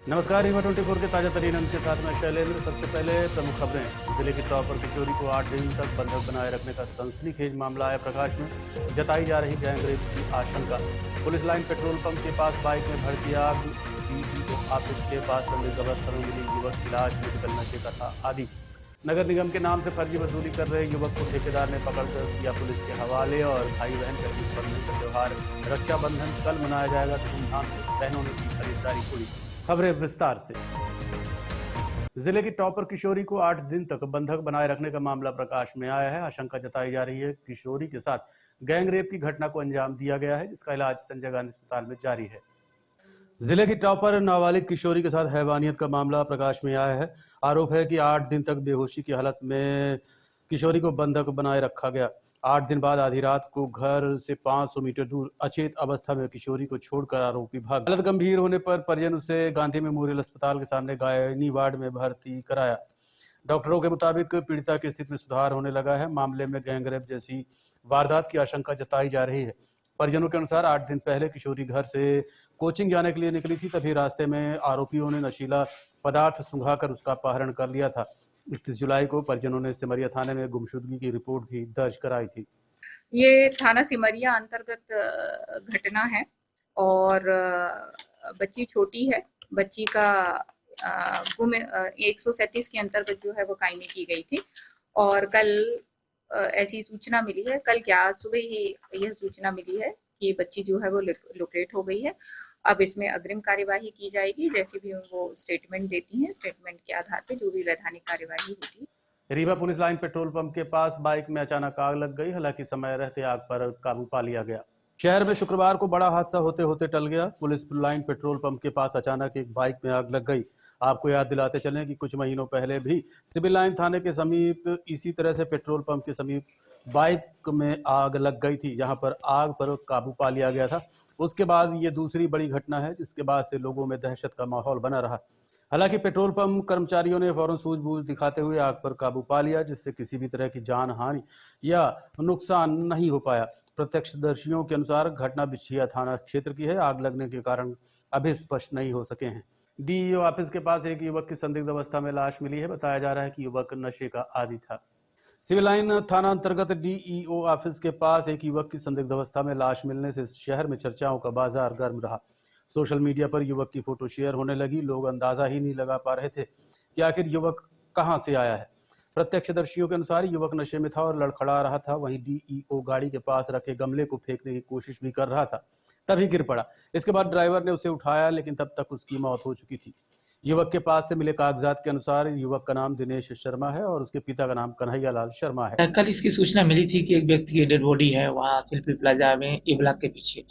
नमस्कार, रीवा 24 के ताजा तरीन अंक के साथ मैं शैलेंद्र। सबसे पहले प्रमुख खबरें। जिले की टॉपर किशोरी को 8 दिन तक बंधक बनाए रखने का सनसनीखेज मामला आया प्रकाश में। जताई जा रही गैंगरेप की आशंका। पुलिस लाइन पेट्रोल पंप के पास बाइक में भड़की आग। डीईओ ऑफिस के पास संदिग्ध अवस्था में मिली युवक की लाश। मेडिकल नशे का था आदि। नगर निगम के नाम से फर्जी वसूली कर रहे युवक को ठेकेदार ने पकड़कर किया पुलिस के हवाले। और भाई बहन के बीच बंधन का त्योहार रक्षाबंधन कल मनाया जाएगा धूमधाम से। बहनों ने की खरीदारी पूरी। खबरें विस्तार से। जिले की टॉपर किशोरी को 8 दिन तक बंधक बनाए रखने का मामला प्रकाश में आया है। आशंका जताई जा रही है किशोरी के साथ गैंगरेप की घटना को अंजाम दिया गया है, जिसका इलाज संजय गांधी अस्पताल में जारी है। जिले की टॉपर नाबालिग किशोरी के साथ हैवानियत का मामला प्रकाश में आया है। आरोप है कि 8 दिन तक बेहोशी की हालत में किशोरी को बंधक बनाए रखा गया। 8 दिन बाद आधी रात को घर से 500 मीटर दूर अचेत अवस्था में किशोरी को छोड़कर आरोपी भाग। हालत गंभीर होने पर परिजन उसे गांधी मेमोरियल अस्पताल के सामने गायनी वार्ड में भर्ती कराया। डॉक्टरों के मुताबिक पीड़िता की स्थिति में सुधार होने लगा है। मामले में गैंगरेप जैसी वारदात की आशंका जताई जा रही है। परिजनों के अनुसार 8 दिन पहले किशोरी घर से कोचिंग जाने के लिए निकली थी, तभी रास्ते में आरोपियों ने नशीला पदार्थ सुंघाकर उसका अपहरण कर लिया था। 31 जुलाई को परिजनों ने सिमरिया थाने में गुमशुदगी की रिपोर्ट भी दर्ज कराई थी। ये थाना सिमरिया अंतर्गत घटना है और बच्ची छोटी है। बच्ची का गुम 137 के अंतर्गत जो है वो कायमी की गई थी और कल ऐसी सूचना मिली है। कल क्या, आज सुबह ही यह सूचना मिली है कि बच्ची जो है वो लोकेट हो गई है। अब इसमें अग्रिम कार्यवाही की जाएगी। जैसे भी वो स्टेटमेंट देती हैं, स्टेटमेंट के आधार पे जो भी वैधानिक कार्यवाही होगी। Rewa police line petrol pump के पास बाइक में अचानक आग लग गई। हालांकि समय रहते आग पर काबू पा लिया गया। शहर में शुक्रवार को बड़ा हादसा होते होते टल गया। पुलिस लाइन पेट्रोल पंप के पास अचानक एक बाइक में आग लग गई। आपको याद दिलाते चलें कि कुछ महीनों पहले भी सिविल लाइन थाने के समीप इसी तरह से पेट्रोल पंप के समीप बाइक में आग लग गई थी, जहां पर आग पर काबू पा लिया गया था। उसके बाद ये दूसरी बड़ी घटना है, जिसके बाद से लोगों में दहशत का माहौल बना रहा। हालांकि पेट्रोल पंप कर्मचारियों ने फौरन सूझबूझ दिखाते हुए आग पर काबू पा लिया, जिससे किसी भी तरह की जान हानि या नुकसान नहीं हो पाया। प्रत्यक्षदर्शियों के अनुसार घटना बिछिया थाना क्षेत्र की है। आग लगने के कारण अभी स्पष्ट नहीं हो सके हैं। डीईओ ऑफिस के पास एक युवक की संदिग्ध अवस्था में लाश मिली है। बताया जा रहा है कि युवक नशे का आदी था। सिविल लाइन थाना अंतर्गत डीईओ ऑफिस के पास एक युवक की संदिग्ध अवस्था में लाश मिलने से शहर में चर्चाओं का बाजार गर्म रहा। सोशल मीडिया पर युवक की फोटो शेयर होने लगी। लोग अंदाजा ही नहीं लगा पा रहे थे कि आखिर युवक कहां से आया है। प्रत्यक्षदर्शियों के अनुसार युवक नशे में था और लड़खड़ा रहा था। वहीं डीईओ गाड़ी के पास रखे गमले को फेंकने की कोशिश भी कर रहा था, तभी गिर पड़ा। इसके बाद ड्राइवर ने उसे उठाया, लेकिन तब तक उसकी मौत हो चुकी थी। युवक के पास से मिले कागजात के अनुसार युवक का नाम दिनेश शर्मा है और उसके पिता का नाम कन्हैया लाल शर्मा है। कल इसकी सूचना मिली थी कि एक व्यक्ति की डेड बॉडी है वहाँ शिल्पी प्लाजा में ए ब्लॉक के पीछे।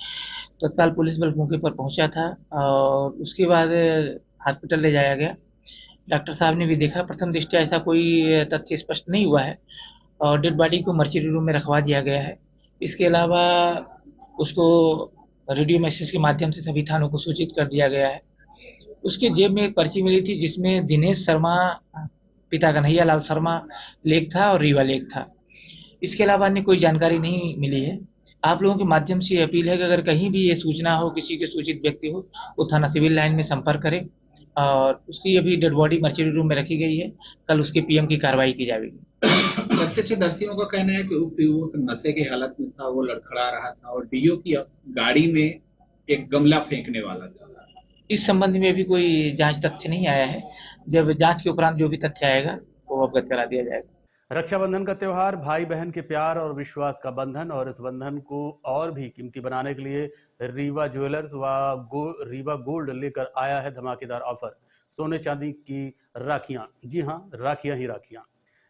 तत्काल पुलिस बल मौके पर पहुंचा था और उसके बाद हॉस्पिटल ले जाया गया। डॉक्टर साहब ने भी देखा। प्रथम दृष्टया ऐसा कोई तथ्य स्पष्ट नहीं हुआ है और डेड बॉडी को मर्चरी रूम में रखवा दिया गया है। इसके अलावा उसको रेडियो मैसेज के माध्यम से सभी थानों को सूचित कर दिया गया है। उसके जेब में एक पर्ची मिली थी जिसमें दिनेश शर्मा, पिता कन्हैया लाल शर्मा लेख था और रीवा लेख था। इसके अलावा अन्य कोई जानकारी नहीं मिली है। आप लोगों के माध्यम से अपील है कि अगर कहीं भी ये सूचना हो, किसी के सूचित व्यक्ति हो, वो थाना सिविल लाइन में संपर्क करे और उसकी अभी डेड बॉडी मर्चरी रूम में रखी गई है। कल उसके पीएम की कार्रवाई की जाएगी। प्रत्यक्षदर्शियों का कहना है कि उक्त युवक नशे की हालत में था, वो लड़खड़ा रहा था और डीओ की गाड़ी में एक गमला फेंकने वाला था। इस संबंध में अभी कोई जांच तथ्य नहीं आया है। जब जांच के उपरांत जो भी तथ्य आएगा वो अवगत करा दिया जाएगा। रक्षाबंधन का त्योहार भाई बहन के प्यार और विश्वास का बंधन, और इस बंधन को और भी कीमती बनाने के लिए रीवा ज्वेलर्स व रीवा गोल्ड लेकर आया है धमाकेदार ऑफर। सोने चांदी की राखियां, जी हां, राखियां ही राखियां।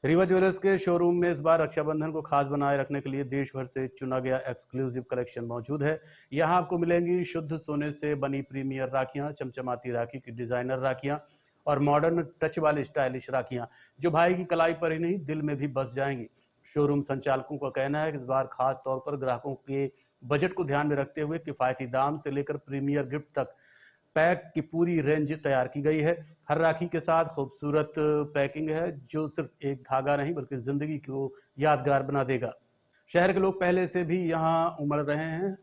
रीवा ज्वेलर्स के शोरूम में इस बार रक्षाबंधन को खास बनाए रखने के लिए देश भर से चुना गया एक्सक्लूसिव कलेक्शन मौजूद है। यहाँ आपको मिलेंगी शुद्ध सोने से बनी प्रीमियर राखियां, चमचमाती राखी की डिजाइनर राखियां और मॉडर्न टच वाली स्टाइलिश राखियां, जो भाई की कलाई पर ही नहीं दिल में भी बस जाएंगी। शोरूम संचालकों का कहना है कि इस बार खास तौर पर ग्राहकों के बजट को ध्यान में रखते हुए किफायती दाम से लेकर प्रीमियर गिफ्ट तक पैक की पूरी रेंज तैयार की गई है। हर राखी के साथ खूबसूरत पैकिंग है, जो सिर्फ एक धागा नहीं बल्कि जिंदगी को यादगार बना देगा। शहर के लोग पहले से भी यहाँ उमड़ रहे हैं।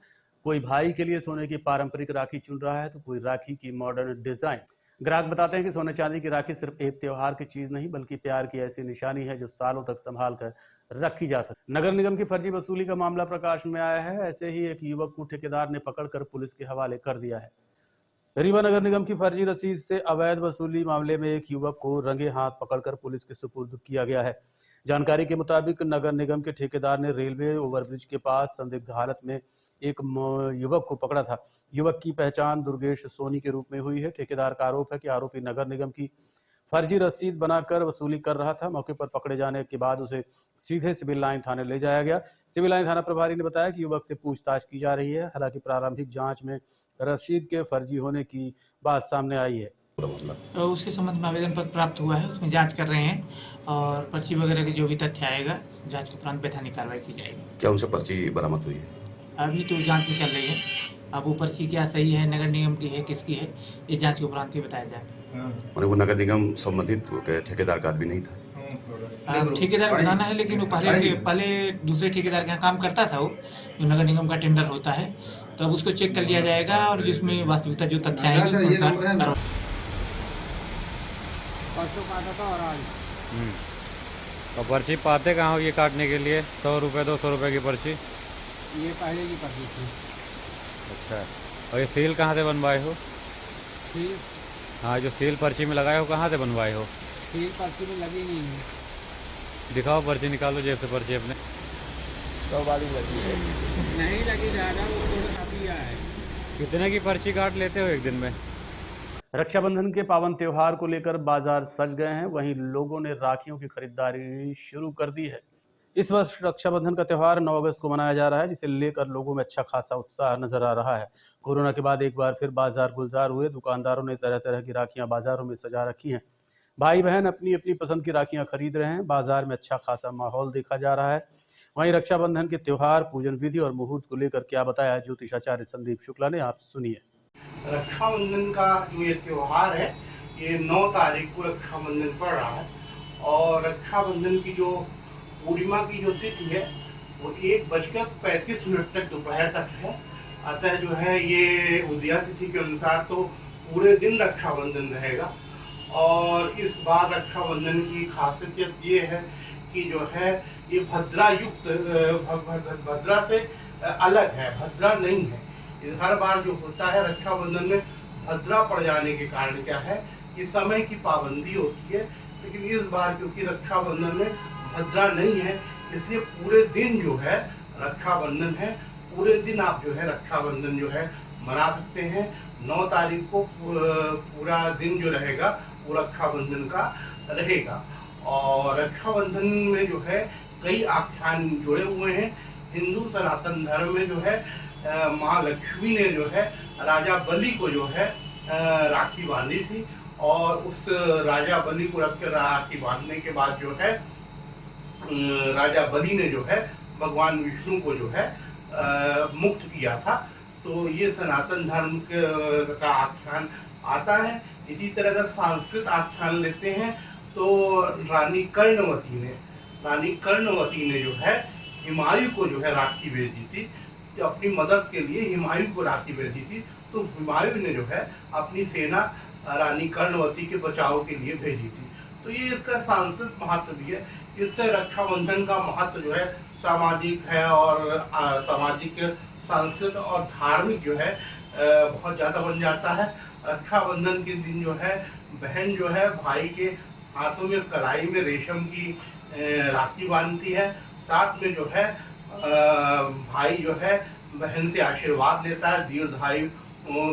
कोई भाई के लिए सोने की पारंपरिक राखी चुन रहा है तो कोई राखी की मॉडर्न डिजाइन। ग्राहक बताते हैं कि सोने चांदी की राखी सिर्फ एक त्योहार की चीज नहीं बल्कि प्यार की ऐसी निशानी है जो सालों तक संभाल कर रखी जा सकती। नगर निगम की फर्जी वसूली का मामला प्रकाश में आया है। ऐसे ही एक युवक को ठेकेदार ने पकड़कर पुलिस के हवाले कर दिया है। रीवा नगर निगम की फर्जी रसीद से अवैध वसूली मामले में एक युवक को रंगे हाथ पकड़कर पुलिस के सुपुर्द किया गया है। जानकारी के मुताबिक नगर निगम के ठेकेदार ने रेलवे ओवरब्रिज के पास संदिग्ध हालत में एक युवक को पकड़ा था। युवक की पहचान दुर्गेश सोनी के रूप में हुई है। ठेकेदार का आरोप है कि आरोपी नगर निगम की फर्जी रसीद बनाकर वसूली कर रहा था। मौके पर पकड़े जाने के बाद उसे सीधे सिविल लाइन थाने ले जाया गया। सिविल लाइन थाना प्रभारी ने बताया कि युवक से पूछताछ की जा रही है। हालांकि प्रारंभिक जांच में रसीद के फर्जी होने की बात सामने आई है। उसके संबंध में आवेदन पत्र प्राप्त हुआ है, उसमें जांच कर रहे हैं और पर्ची वगैरह के जो भी तथ्य आएगा जांच के उपरांत वैधानिक कार्रवाई की जाएगी। क्या उनसे पर्ची बरामद हुई है? अभी तो जांच में चल रही है। अब वो पर्ची क्या सही है, नगर निगम की है, किसकी है, ये जांच के उपरांत ही बताया जाएगा। मैंने वो नगर निगम संबंधित ठेकेदार का आदमी नहीं था। ठेकेदार बनाना है, लेकिन वो पहले दूसरे ठेकेदार के यहाँ काम करता था। वो जो नगर निगम का टेंडर होता है तो अब उसको चेक कर लिया जाएगा और जिसमें वास्तविकता जो तथ्य आएंगे और पर्ची पाते कहाँ हो ये काटने के लिए? 100 रुपये 200 रुपये की पर्ची? ये पहले की पर्ची थी। अच्छा, और ये सील कहाँ से बनवाए हो? सील? हाँ, जो सील पर्ची में लगाए हो कहाँ से बनवाए हो? सील पर्ची में लगी नहीं है। दिखाओ पर्ची, निकालो जेब से पर्ची अपने। तो वाली लगी है? नहीं लगी, ज़्यादा वो थोड़ा काफी है। कितने की पर्ची काट लेते हो एक दिन में? रक्षाबंधन के पावन त्योहार को लेकर बाजार सज गए हैं। वहीं लोगों ने राखियों की खरीदारी शुरू कर दी है। इस वर्ष रक्षाबंधन का त्यौहार 9 अगस्त को मनाया जा रहा है, जिसे लेकर लोगों में अच्छा खासा उत्साह नजर आ रहा है। कोरोना के बाद एक बार फिर बाजार गुलजार हुए। दुकानदारों ने तरह तरह की राखियां बाजारों में सजा रखी हैं। भाई बहन अपनी अपनी पसंद की राखियां खरीद रहे हैं। बाजार में अच्छा खासा माहौल देखा जा रहा है। वहीं रक्षाबंधन के त्योहार, पूजन विधि और मुहूर्त को लेकर क्या बताया ज्योतिषाचार्य संदीप शुक्ला ने, आप सुनिए। रक्षाबंधन का जो ये त्योहार है, ये 9 तारीख को रक्षाबंधन पड़ रहा है और रक्षाबंधन की जो पूर्णिमा की जो तिथि है वो 1:35 तक दोपहर तक है। अतः जो है ये उदया तिथि के अनुसार तो पूरे दिन रक्षाबंधन रहेगा। और इस बार रक्षाबंधन की खासियत ये है कि जो है ये भद्रा युक्त, भद्रा से अलग है, भद्रा नहीं है। हर बार जो होता है रक्षाबंधन में भद्रा पड़ जाने के कारण क्या है कि समय की पाबंदी होती है, लेकिन इस बार क्योंकि रक्षाबंधन में भद्रा नहीं है इसलिए पूरे दिन जो है रक्षाबंधन है। पूरे दिन आप जो है रक्षाबंधन जो है मना सकते हैं। 9 तारीख को पूरा दिन जो रहेगा वो रक्षाबंधन का रहेगा। और रक्षाबंधन में जो है कई आख्यान जुड़े हुए हैं। हिंदू सनातन धर्म में जो है महालक्ष्मी ने जो है राजा बलि को जो है राखी बांधी थी और उस राजा बलि को रख कर राखी बांधने के बाद जो है राजा बलि ने जो है भगवान विष्णु को जो है मुक्त किया था। तो ये सनातन धर्म का आख्यान आता है। इसी तरह का सांस्कृतिक आख्यान लेते हैं तो रानी कर्णवती ने जो है हुमायूं को जो है राखी भेजी थी, अपनी मदद के लिए हुमायूं को राखी भेजी थी। तो हुमायूं ने जो है अपनी सेना रानी कर्णवती के बचाव के लिए भेजी थी। तो ये इसका सांस्कृतिक महत्व भी है। इससे रक्षाबंधन का महत्व जो है सामाजिक है और सामाजिक, सांस्कृतिक और धार्मिक जो है बहुत ज़्यादा बन जाता है। रक्षाबंधन के दिन जो है बहन जो है भाई के हाथों में कलाई में रेशम की राखी बांधती है। साथ में जो है भाई जो है बहन से आशीर्वाद लेता है। दीर्घायु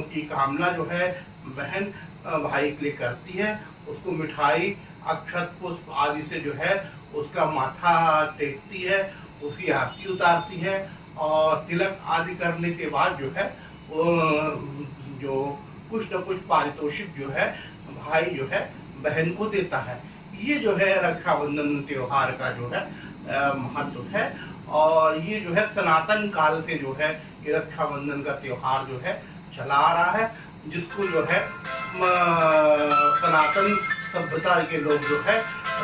की कामना जो है बहन भाई के लिए करती है। उसको मिठाई, अक्षत, पुष्प आदि से जो है उसका माथा टेकती है, उसकी आरती उतारती है और तिलक आदि करने के बाद जो है वो जो कुछ न कुछ पारितोषिक जो है भाई जो है बहन को देता है। ये जो है रक्षाबंधन त्योहार का जो है महत्व है। और ये जो है सनातन काल से जो है ये रक्षाबंधन का त्योहार जो है चला आ रहा है, जिसको जो है सनातन सभ्यता के लोग जो है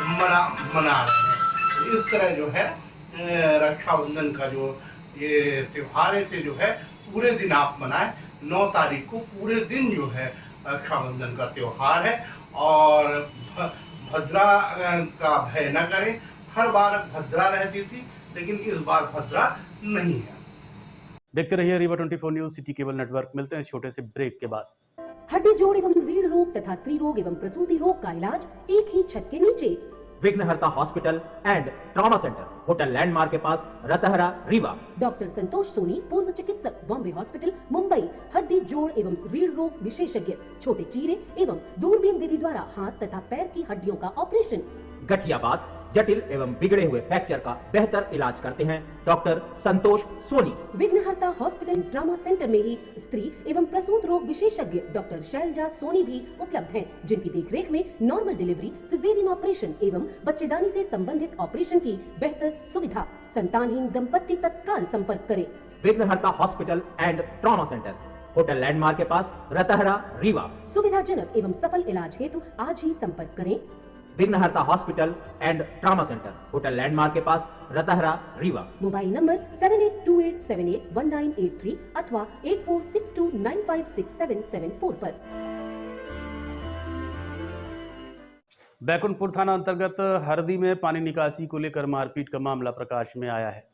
मना रहे हैं। तो इस तरह जो है रक्षाबंधन का जो ये त्योहार है से जो है पूरे दिन आप मनाएं। 9 तारीख को पूरे दिन जो है रक्षाबंधन का त्योहार है और भद्रा का भय न करें। हर बार भद्रा रहती थी लेकिन इस बार भद्रा नहीं है। देखते रहिए Rewa 24 news city cable network. मिलते हैं छोटे से ब्रेक के बाद। हड्डी जोड़ एवं रीढ़ रोग तथा स्त्री रोग एवं प्रसूति रोग का इलाज एक ही छत के नीचे। विघ्नहर्ता hospital and trauma centre, hotel landmark के पास, रतहरा, रीवा। डॉक्टर संतोष सोनी, पूर्व चिकित्सक, बॉम्बे हॉस्पिटल, मुंबई। हड्डी जोड़ एवं रीढ़ रोग विशेषज्ञ, छोटे चीरे एवं दूरबीन विधि द्वारा हाथ तथा पैर की हड्डियों का ऑपरेशन। गठियाबात, जटिल एवं बिगड़े हुए फ्रैक्चर का बेहतर इलाज करते हैं डॉक्टर संतोष सोनी। विघ्नहर्ता हॉस्पिटल ट्रॉमा सेंटर में ही स्त्री एवं प्रसूत रोग विशेषज्ञ डॉक्टर शैलजा सोनी भी उपलब्ध हैं, जिनकी देखरेख में नॉर्मल डिलीवरी, सिजेरियन ऑपरेशन एवं बच्चेदानी से संबंधित ऑपरेशन की बेहतर सुविधा। संतानहीन दंपत्ति तत्काल संपर्क करें। विघ्नहर्ता hospital and trauma centre, hotel landmark के पास, रतहरा, रीवा। सुविधाजनक एवं सफल इलाज हेतु आज ही संपर्क करें। विघ्नहर्ता hospital and trauma centre, hotel landmark के पास, रतहरा, रीवा। मोबाइल नंबर 7828781983 अथवा 8462956774 पर। बैकुंठपुर थाना अंतर्गत हरदी में पानी निकासी को लेकर मारपीट का मामला प्रकाश में आया है।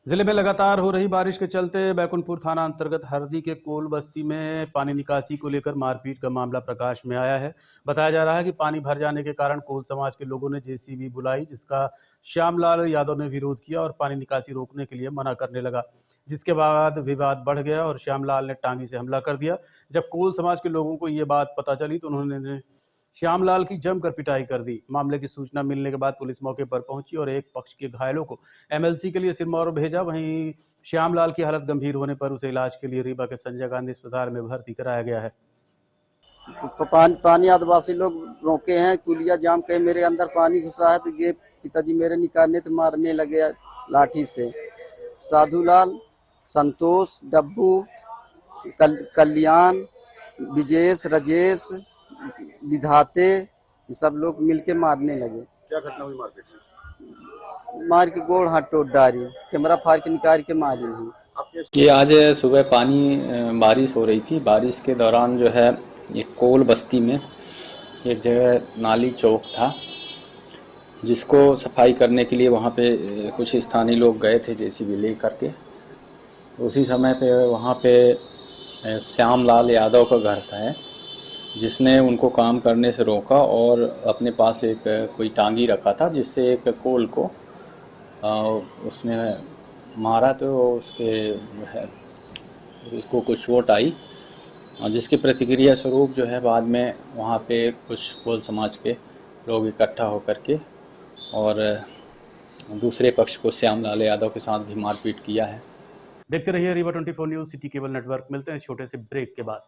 जिले में लगातार हो रही बारिश के चलते बैकुंठपुर थाना अंतर्गत हरदी के कोल बस्ती में पानी निकासी को लेकर मारपीट का मामला प्रकाश में आया है। बताया जा रहा है कि पानी भर जाने के कारण कोल समाज के लोगों ने जेसीबी बुलाई, जिसका श्यामलाल यादव ने विरोध किया और पानी निकासी रोकने के लिए मना करने लगा, जिसके बाद विवाद बढ़ गया और श्यामलाल ने टांगी से हमला कर दिया। जब कोल समाज के लोगों को ये बात पता चली तो उन्होंने श्यामलाल की जमकर पिटाई कर दी। मामले की सूचना मिलने के बाद पुलिस मौके पर पहुंची और एक पक्ष के घायलों को एमएलसी के लिए सिरमौर भेजा। वहीं श्यामलाल की हालत गंभीर होने पर उसे इलाज के लिए रीवा के संजय गांधी अस्पताल में भर्ती कराया गया है। तो पानी आदिवासी लोग रोके हैं, पुलिया जाम के मेरे अंदर पानी घुसा है, तो ये पिताजी मेरे निकालने तो मारने लगे लाठी से। साधुलाल, संतोष, डब्बू, कल्याण, विजेश, राजेश, विधाते, ये सब लोग मिलके मारने लगे। क्या घटना हुई मारपीट से? मार के गोड़ हाथ टोट डाली, कैमरा फाड़ के निकाल के मारी नहीं। ये आज सुबह बारिश हो रही थी। बारिश के दौरान जो है एक कोल बस्ती में एक जगह नाली चौक था, जिसको सफाई करने के लिए वहाँ पे कुछ स्थानीय लोग गए थे जेसीबी ले करके। उसी समय पे वहाँ पे श्यामलाल यादव का घर था, जिसने उनको काम करने से रोका और अपने पास एक कोई टांगी रखा था, जिससे एक कोल को उसने मारा तो उसके उसको कुछ चोट आई, और जिसकी प्रतिक्रिया स्वरूप जो है बाद में वहाँ पे कुछ कोल समाज के लोग इकट्ठा होकर के और दूसरे पक्ष को श्यामलाल यादव के साथ भी मारपीट किया है। देखते रहिए Rewa 24 news city cable network. मिलते हैं छोटे से ब्रेक के बाद।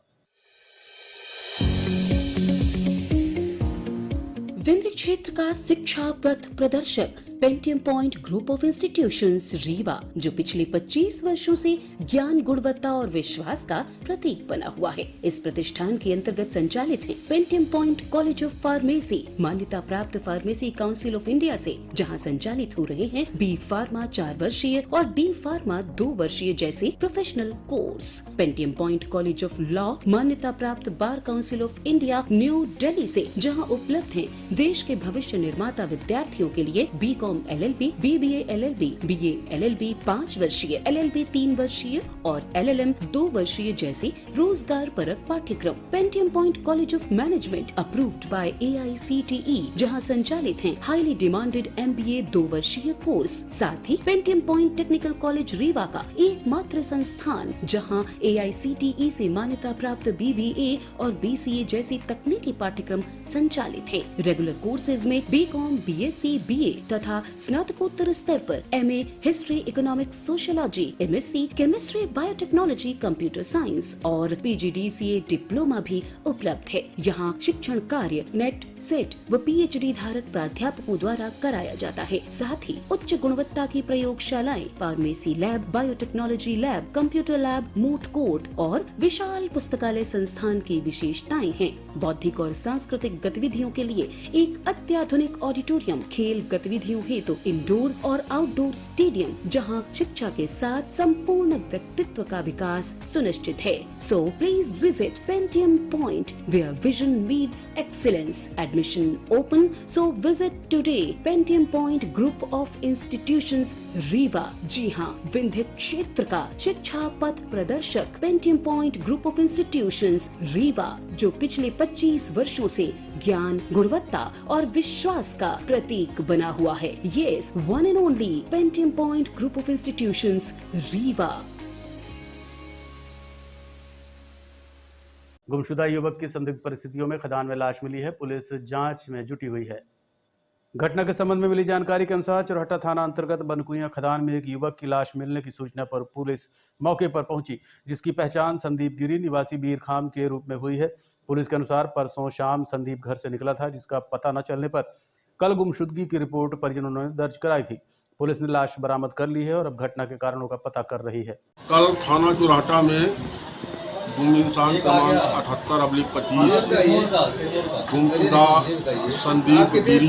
विंध्य क्षेत्र का शिक्षा पथ प्रदर्शक Pentium point group of institutions Rewa, जो पिछले 25 वर्षों से ज्ञान, गुणवत्ता और विश्वास का प्रतीक बना हुआ है। इस प्रतिष्ठान के अंतर्गत संचालित है Pentium point college of pharmacy, मान्यता प्राप्त फार्मेसी काउंसिल ऑफ इंडिया से, जहां संचालित हो रहे हैं बी फार्मा 4 वर्षीय और डी फार्मा 2 वर्षीय जैसे professional course. Pentium point college of law, मान्यता प्राप्त bar council of India new Delhi से, जहाँ उपलब्ध है देश के भविष्य निर्माता विद्यार्थियों के लिए B.Com LLB, BBA LLB, BA LLB 5 वर्षीय, LLB 3 वर्षीय और LLM 2 वर्षीय जैसे रोजगार परक पाठ्यक्रम। Pentium point college of management approved by AICTE, जहां संचालित हैं हाईली डिमांडेड MBA 2 वर्षीय कोर्स। साथ ही Pentium point technical college Rewa का एकमात्र संस्थान जहां AICTE से मान्यता प्राप्त BBA और BCA जैसी तकनीकी पाठ्यक्रम संचालित है। रेगुलर कोर्सेज में B.Com, BSc, BA तथा स्नातकोत्तर स्तर पर MA history, economics, sociology, MSc chemistry, biotechnology, computer science और PGDCA डिप्लोमा भी उपलब्ध है। यहाँ शिक्षण कार्य नेट, सेट व PhD धारक प्राध्यापकों द्वारा कराया जाता है। साथ ही उच्च गुणवत्ता की प्रयोगशालाएं, pharmacy lab, biotechnology lab, computer lab, moot court और विशाल पुस्तकालय संस्थान की विशेषताएं हैं। बौद्धिक और सांस्कृतिक गतिविधियों के लिए एक अत्याधुनिक ऑडिटोरियम, खेल गतिविधियों हेतु इंडोर और आउटडोर स्टेडियम, जहां शिक्षा के साथ संपूर्ण व्यक्तित्व का विकास सुनिश्चित है। So please visit Pentium point where vision meets excellence. Admission open, so visit today Pentium point group of institutions Rewa. जी हाँ, विंध्य क्षेत्र का शिक्षा पथ प्रदर्शक Pentium point group of institutions Rewa, जो पिछले 25 वर्षों से ज्ञान, गुणवत्ता और विश्वास का प्रतीक बना हुआ है। Yes, one and only Pentium point group of institutions Rewa. गुमशुदा युवक की संदिग्ध परिस्थितियों में खदान में लाश मिली है। पुलिस जांच में जुटी हुई है। घटना के संबंध में मिली जानकारी के अनुसार चौराहा थाना अंतर्गत बनकुइया खदान में एक युवक की लाश मिलने की सूचना पर पुलिस मौके पर पहुंची, जिसकी पहचान संदीप गिरी निवासी बीरखाम के रूप में हुई है। पुलिस के अनुसार परसों शाम संदीप घर से निकला था, जिसका पता न चलने पर कल गुमशुदगी की रिपोर्ट परिजनों ने दर्ज कराई थी। पुलिस ने लाश बरामद कर ली है और अब घटना के कारणों का पता कर रही है। कल थाना चौराहा में गुम इंसान क्रमांक 78/25 गुमशुदा संदीप गिरी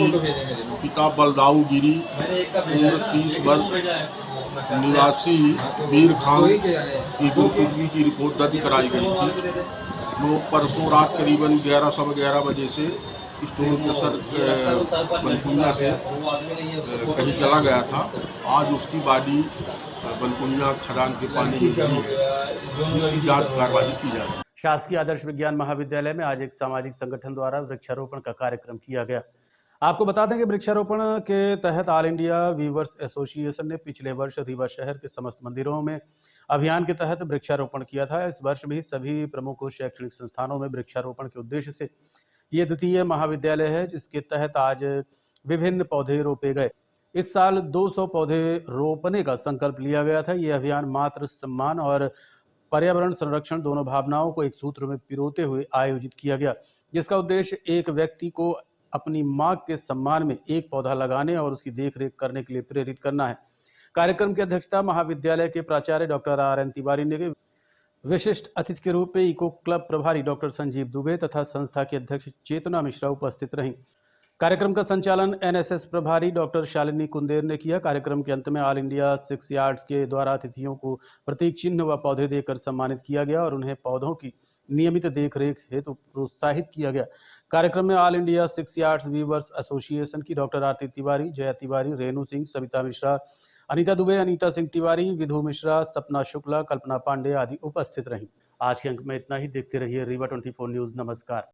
पिता बलदाऊ गिरी उम्र 30 वर्ष निवासी बीरखाम की गुमशुदगी की रिपोर्ट दर्ज कराई गई थी। वो परसों रात करीबन 11:15 बजे से स्टोर के सर बनकुइया से कहीं चला गया था। आज उसकी बॉडी बनकुइया खदान के पानी में गिरी है, जिसकी जांच कार्रवाई की जा रही है। शासकीय आदर्श विज्ञान महाविद्यालय में आज एक सामाजिक संगठन द्वारा वृक्षारोपण का कार्यक्रम किया गया। आपको बता दें कि वृक्षारोपण के तहत ऑल इंडिया वीवर्स एसोसिएशन ने पिछले वर्ष रीवा शहर के समस्त मंदिरों में अभियान के तहत वृक्षारोपण किया था। इस वर्ष भी सभी प्रमुख शैक्षणिक संस्थानों में वृक्षारोपण के उद्देश्य से ये द्वितीय महाविद्यालय है, जिसके तहत आज विभिन्न पौधे रोपे गए। इस साल 200 पौधे रोपने का संकल्प लिया गया था। ये अभियान मातृ सम्मान और पर्यावरण संरक्षण दोनों भावनाओं को एक सूत्र में पिरोते हुए आयोजित किया गया, जिसका उद्देश्य एक व्यक्ति को अपनी मां के सम्मान में एक पौधा लगाने और उसकी देखरेख करने के लिए प्रेरित करना है। कार्यक्रम की अध्यक्षता महाविद्यालय के प्राचार्य डॉक्टर RN तिवारी ने। विशिष्ट अतिथि के रूप में इको क्लब प्रभारी डॉक्टर संजीव दुबे तथा संस्था की अध्यक्ष चेतना मिश्रा उपस्थित रहीं। कार्यक्रम का संचालन NSS प्रभारी डॉक्टर शालिनी कुंदेर ने किया। कार्यक्रम के अंत में ऑल इंडिया 6 यार्ड्स के द्वारा अतिथियों को प्रतीक चिन्ह व पौधे देकर सम्मानित किया गया और उन्हें पौधों की नियमित देखरेख हेतु प्रोत्साहित किया गया। कार्यक्रम में all India 6 yards weavers association की डॉक्टर आरती तिवारी, जया तिवारी, रेणु सिंह, सविता मिश्रा, अनीता दुबे, अनीता सिंह तिवारी, विधु मिश्रा, सपना शुक्ला, कल्पना पांडे आदि उपस्थित रहीं। आज के अंक में इतना ही। देखते रहिए रीवा 24 न्यूज। नमस्कार।